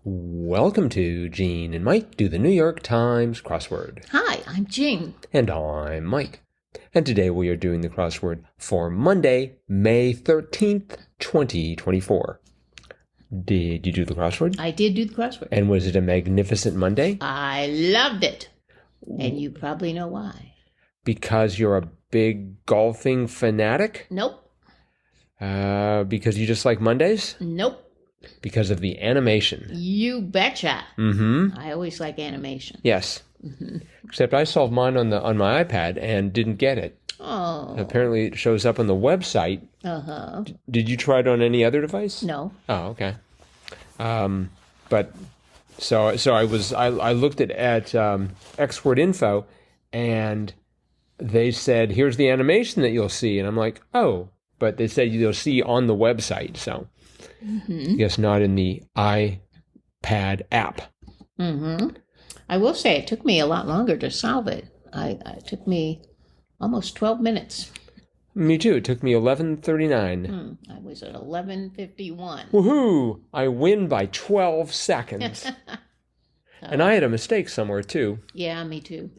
Welcome to Gene and Mike do the New York Times crossword. Hi, I'm Jean. And I'm Mike. And today we are doing the crossword for Monday, May 13th, 2024. Did you do the crossword? I did do the crossword. And was it a magnificent Monday? I loved it. And you probably know why. Because you're a big golfing fanatic? Nope. Because you just like Mondays? Nope. Because of the animation. You betcha. Mm-hmm. I always like animation. Yes. Mm-hmm. Except I solved mine on my iPad and didn't get it. Oh. Apparently it shows up on the website. Uh-huh. Did you try it on any other device? No. Oh, okay. But so I looked at Export Info, and they said, here's the animation that you'll see, and I'm like, oh, but they said you'll see on the website, so I guess not in the iPad app. Mm-hmm. I will say it took me a lot longer to solve it. It took me almost 12 minutes. Me too. It took me 11:39. I was at 11:51. Woohoo! I win by 12 seconds. And I had a mistake somewhere too. Yeah, me too.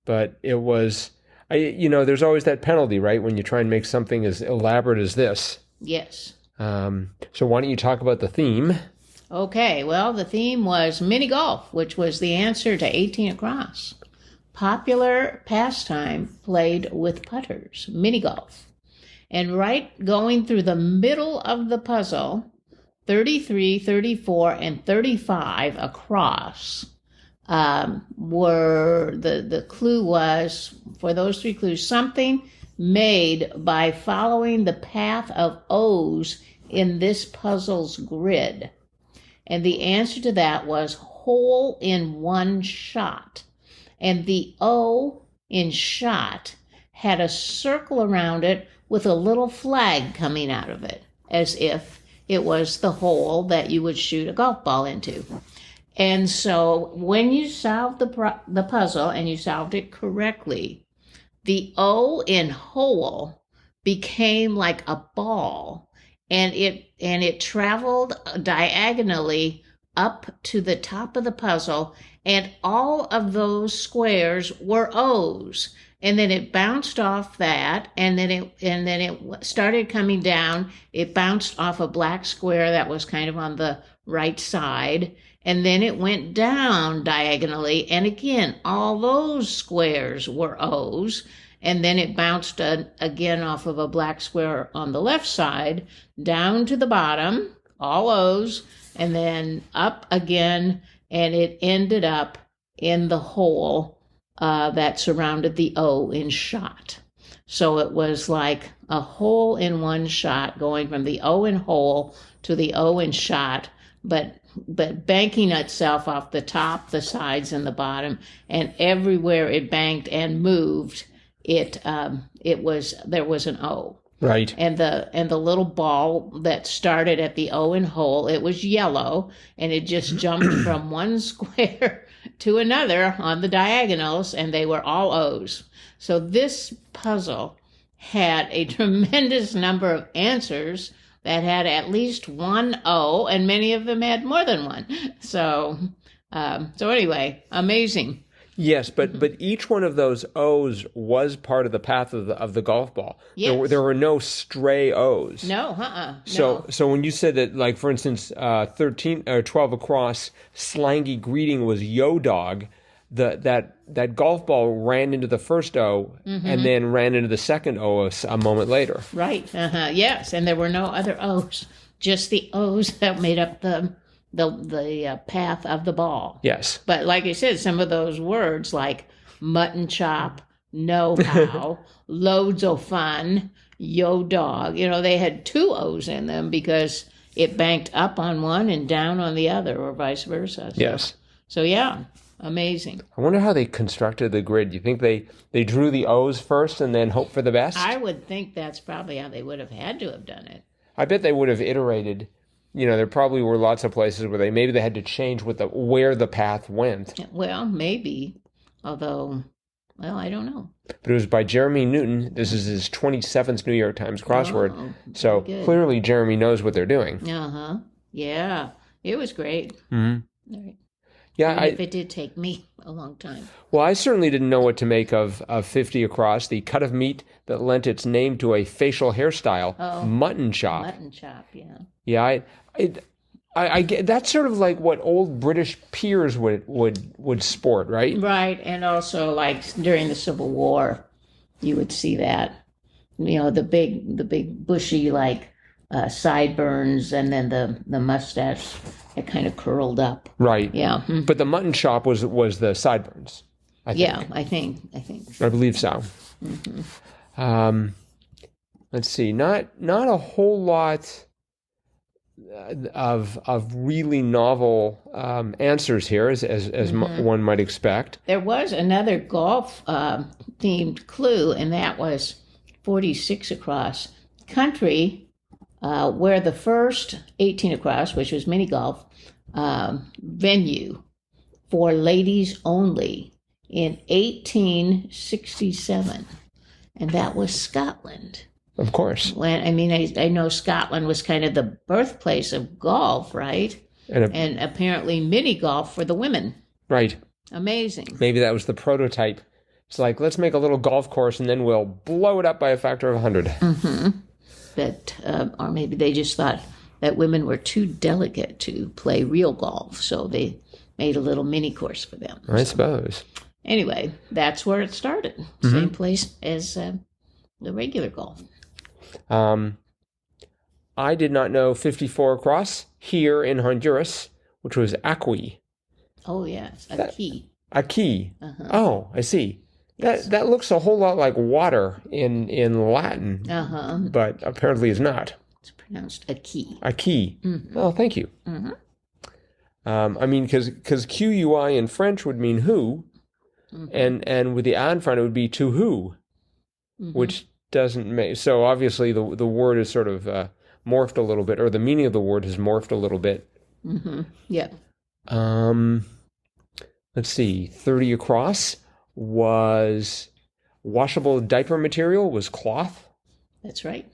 But it was, there's always that penalty, right? When you try and make something as elaborate as this. Yes. So why don't you talk about the theme? Okay, well, the theme was mini golf, which was the answer to 18 across. Popular pastime played with putters, mini golf. And right going through the middle of the puzzle, 33, 34, and 35 across were, the clue was, for those three clues, something made by following the path of O's in this puzzle's grid. And the answer to that was hole in one shot. And the O in shot had a circle around it with a little flag coming out of it, as if it was the hole that you would shoot a golf ball into. And so when you solved the puzzle, and you solved it correctly, the O in hole became like a ball, and it traveled diagonally up to the top of the puzzle, and all of those squares were O's. And then it bounced off that, and then it started coming down. It bounced off a black square that was kind of on the right side, and then it went down diagonally, and again, all those squares were O's. And then it bounced again off of a black square on the left side, down to the bottom, all O's, and then up again, and it ended up in the hole that surrounded the O in shot. So it was like a hole in one shot, going from the O in hole to the O in shot, but banking itself off the top, the sides, and the bottom, and everywhere it banked and moved, there was an O. Right. And the little ball that started at the O in hole, it was yellow, and it just jumped from one square to another on the diagonals, and they were all O's. So this puzzle had a tremendous number of answers that had at least one O, and many of them had more than one. So anyway, amazing. Yes, but each one of those O's was part of the path of the golf ball. Yes. There were no stray O's. No, So when you said that, like, for instance, 13 or 12 across, slangy greeting was yo dog, that golf ball ran into the first O and then ran into the second O a moment later. Right. Yes, and there were no other O's, just the O's that made up the path of the ball. Yes. But like I said, some of those words like mutton chop, know-how, loads of fun, yo dog, they had two O's in them because it banked up on one and down on the other, or vice versa. Yes. So yeah, amazing. I wonder how they constructed the grid. Do you think they drew the O's first and then hoped for the best? I would think that's probably how they would have had to have done it. I bet they would have iterated. There probably were lots of places where they had to change where the path went. Well, maybe. Although, well, I don't know. But it was by Jeremy Newton. This is his 27th New York Times crossword. Oh, so good. Clearly Jeremy knows what they're doing. Yeah, it was great. Mm-hmm. Right. Yeah, Even if it did take me a long time. well, I certainly didn't know what to make of 50 across, the cut of meat that lent its name to a facial hairstyle, mutton chop. Mutton chop, yeah. Yeah, I get that's sort of like what old British peers would sport, right? Right, and also like during the Civil War, you would see that. The big bushy like sideburns, and then the mustache that kind of curled up. Right. Yeah. But the mutton chop was the sideburns. I think. Yeah, I think. I believe so. Let's see. Not a whole lot of really novel answers here, as one might expect. There was another golf themed clue, and that was 46 across country, where the first 18 across, which was mini golf venue for ladies only in 1867, and that was Scotland. Of course. I know Scotland was kind of the birthplace of golf, right? And apparently mini golf for the women. Right. Amazing. Maybe that was the prototype. It's like, let's make a little golf course and then we'll blow it up by a factor of 100. Mm-hmm. Or maybe they just thought that women were too delicate to play real golf, so they made a little mini course for them. I suppose. Anyway, that's where it started. Same place as the regular golf. I did not know 54 across here in Honduras, which was Acqui. Oh, yes, a key. A key. Uh-huh. Oh, I see. Yes. That looks a whole lot like water in Latin, but apparently is not. It's pronounced a key. A key. Mm-hmm. Oh, thank you. Mm-hmm. Because QUI in French would mean who, and with the "a" in front it would be to who, which doesn't make... So obviously the word is sort of morphed a little bit, or the meaning of the word has morphed a little bit. Yeah. Let's see. 30 across was washable diaper material, was cloth. That's right.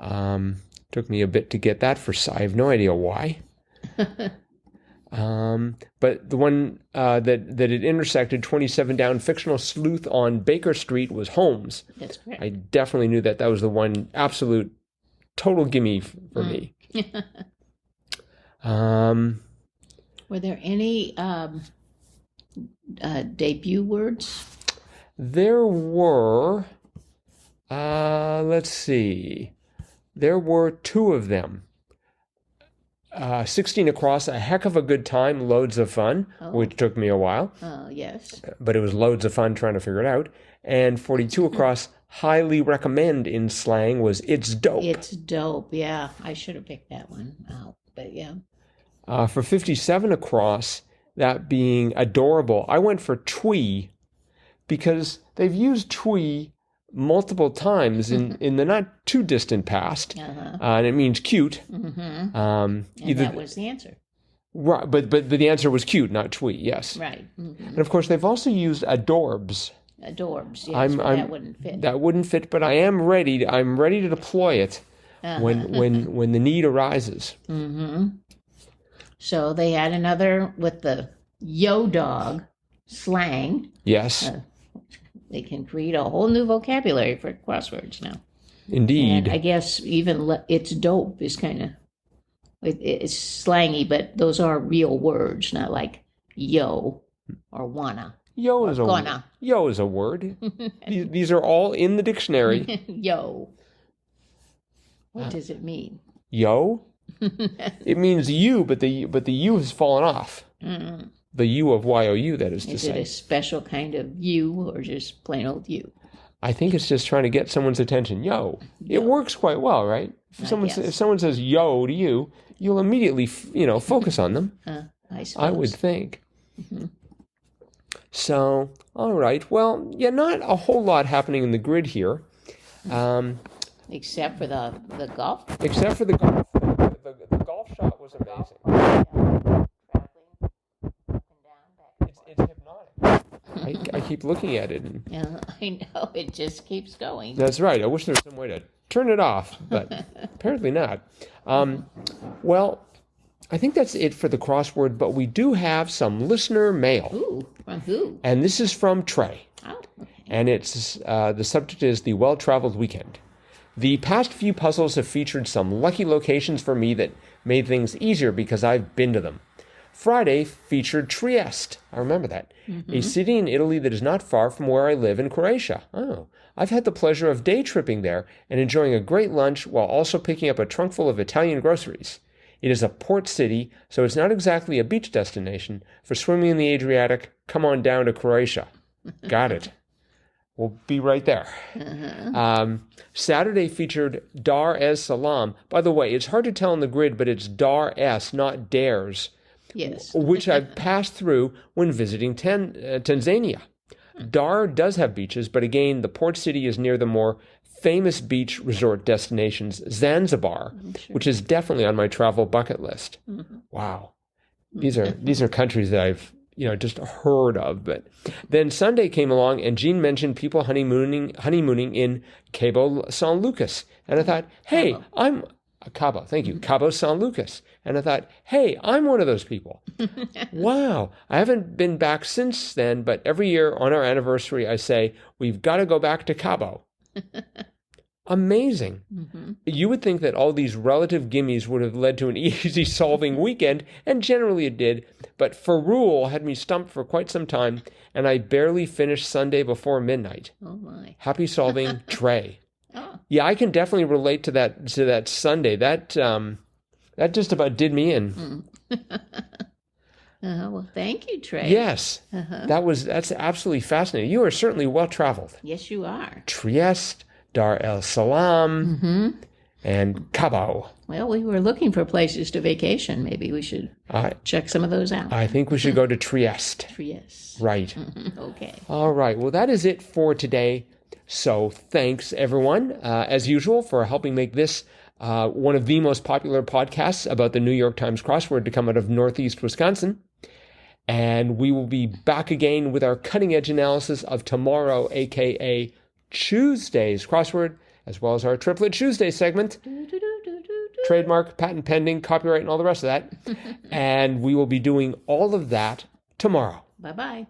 Took me a bit to get that I have no idea why. But the one that it intersected, 27 down, fictional sleuth on Baker Street, was Holmes. That's correct. I definitely knew that. That was the one absolute total gimme for me. Were there any debut words? There were, let's see, there were two of them. 16 across, a heck of a good time, loads of fun, which took me a while. Yes. But it was loads of fun trying to figure it out. And 42 across, highly recommend in slang, was it's dope. It's dope, yeah. I should have picked that one out, but yeah. For 57 across, that being adorable, I went for twee because they've used twee multiple times in the not too distant past, and it means cute. And that was the answer. Right, but the answer was cute, not twee. Yes, right. And of course, they've also used adorbs. Adorbs, yes, that wouldn't fit. That wouldn't fit, but I am ready. I'm ready to deploy it when the need arises. So they had another with the yo dog slang. Yes. They can create a whole new vocabulary for crosswords now. Indeed. And I guess even it's dope is kind of, it's slangy, but those are real words, not like yo or wanna. Yo is a word. Yo is a word. These are all in the dictionary. Yo. What does it mean? Yo? It means you, but the U has fallen off. The U of YOU, that is to say. Is it a special kind of you or just plain old you? I think it's just trying to get someone's attention. Yo. It works quite well, right? If someone says yo to you, you'll immediately focus on them. I suppose. I would think. So, all right. Well, yeah, not a whole lot happening in the grid here. Except for the golf. Except for the golf. The golf shot was amazing. It's hypnotic. I keep looking at it. Yeah, I know. It just keeps going. That's right. I wish there was some way to turn it off, but apparently not. Well, I think that's it for the crossword, but we do have some listener mail. Ooh, from who? And this is from Trey. Oh, okay. And it's the subject is the well-traveled weekend. The past few puzzles have featured some lucky locations for me that made things easier because I've been to them. Friday featured Trieste. I remember that. A city in Italy that is not far from where I live in Croatia. Oh, I've had the pleasure of day tripping there and enjoying a great lunch while also picking up a trunk full of Italian groceries. It is a port city, so it's not exactly a beach destination. For swimming in the Adriatic, come on down to Croatia. Got it. We'll be right there. Saturday featured Dar es Salaam. By the way, it's hard to tell on the grid, but it's Dar es, not Dares, Yes. which I've passed through when visiting Tanzania. Dar does have beaches, but again, the port city is near the more famous beach resort destinations, Zanzibar, which is definitely on my travel bucket list. Wow. These are countries that I've just heard of. But then Sunday came along and Jean mentioned people honeymooning in Cabo San Lucas. And I thought, hey, I'm Cabo. Thank you. Cabo San Lucas. And I thought, hey, I'm one of those people. Wow. I haven't been back since then, but every year on our anniversary, I say, we've got to go back to Cabo. Amazing. You would think that all these relative gimmies would have led to an easy solving weekend, and generally it did, but Fore had me stumped for quite some time, and I barely finished Sunday before midnight. Oh, my. Happy solving, Trey. Oh. Yeah, I can definitely relate to that Sunday. That just about did me in. Well, thank you, Trey. Yes, that's absolutely fascinating. You are certainly well traveled. Yes, you are. Trieste, Dar es Salaam, and Cabo. Well, we were looking for places to vacation. Maybe we should check some of those out. I think we should go to Trieste. Yes. Right. Okay. All right. Well, that is it for today. So thanks, everyone, as usual, for helping make this one of the most popular podcasts about the New York Times crossword to come out of Northeast Wisconsin. And we will be back again with our cutting-edge analysis of tomorrow, a.k.a. Tuesday's crossword, as well as our Triplet Tuesday segment. Trademark, patent pending, copyright, and all the rest of that. And we will be doing all of that tomorrow. Bye-bye.